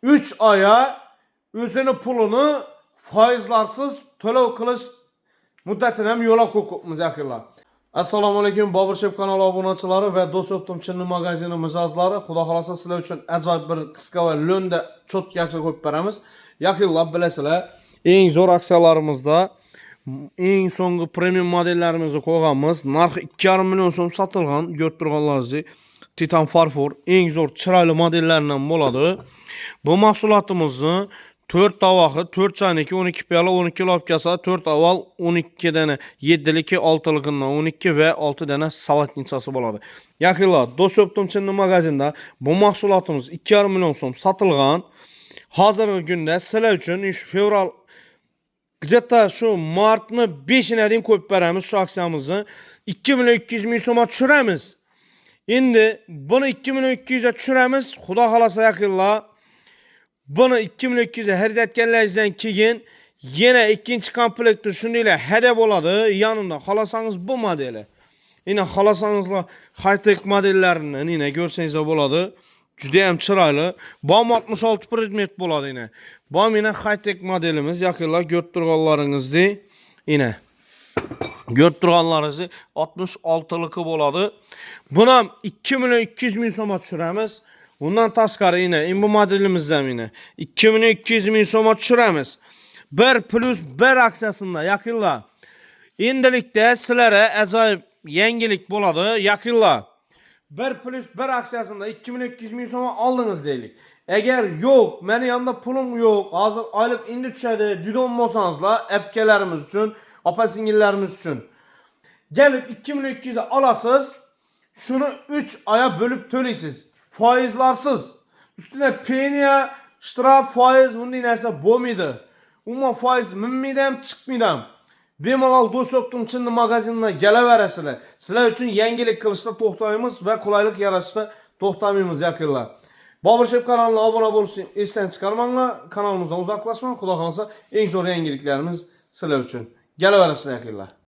3 aya özünü pulunu faizlarsız to'lov qilish muddatini ham yo'lga qo'yibmiz yaqinlar. Assalomu alaykum Boburshep kanali obunachilari va Do'stoptim chinni magazini mijozlari. Xudo xolasa sizlar uchun ajoyib bir qisqa va lo'nda cho'tki aksiya qo'yib beramiz. Yaqinlar bilasizlar, eng zo'r aksiyalarimizda eng so'nggi premium modellarimizni qo'yganmiz. Narxi 2,5 million so'm sotilgan. Ko'rib turganlaringizdek, Titan farfor eng zo'r chiroyli modellaridan bo'ladi. Bu mahsulotimizni 4 tavaqi, 4 chayniki, 12 piyola, 12 lopkasi, 4 aval, 12 dana 7liki, 6ligidan 12 va 6 dana salatnichasi bo'ladi. Yaqinlar, Do'stoptim chinni magazinda bu mahsulotimiz 2,5 million so'm sotilgan. Hozirgi kunda sizlar uchun fevral где-то shu martni 5'ine deyim qo'yib beramiz shu aksiyamizni. 2 million 200 ming so'mga tushiramiz. Endi buni 2 million 200 ga tushiramiz. Xudo xolasa yaqinlar, bunu 2 million 200 ga xarid etganlaringizdan keyin yana ikkinchi komplektda shundaylar hadiya bo'ladi. Yanında xolasangiz bu modeli. Yine xolasangizlar high-tech modellarini yine görsangiz bo'ladi. Juda ham chiroyli. Bom 66 predmet bo'ladi yine. Bom yine high-tech modelimiz yaqinlar ko'rib turganlaringizdek yine. Ko'rib turganlaringizdek 66liki bo'ladi. Buni ham 2 million 200 ming so'mga tushiramiz. Bundan tashqari yine bu modelimizdan yine 2 million 200 ming so'mga tushiramiz. 1+1 aksiyasında yaqinlar. Endilikda sizlarga ajoyib yangilik bo'ladi yaqinlar. 1+1 aksiyasında 2 million 200 ming so'mga oldingiz deylik. Eğer yok, meni yanımda pulum yok, hazır aylık indi düşedi, düdon olsanızlar, epkelerimiz için, apasingillerimiz için. Gelip 2 million 200'e alasız, şunu 3 aya bölüp töleysiniz. Faizlarsız. Üstüne peniye, ştraf, faiz, bunun neyse bomiydi. Umma faiz minmidem, çıkmidem. Bemalal Do'stoptim chinni magazinine geleveresiler. Sizler için yangilik kılışta to'xtaymiz ve kolaylık yaratışta to'xtamaymiz yaqinlar. Boburshep kanalına abone bo'lishni esdan chiqarmanglar. Kanalimizdan uzoqlashmang. Xudo xolasa eng zo'r yangiliklarimiz sizlar uchun. Kelaverasizlar yaqinlar.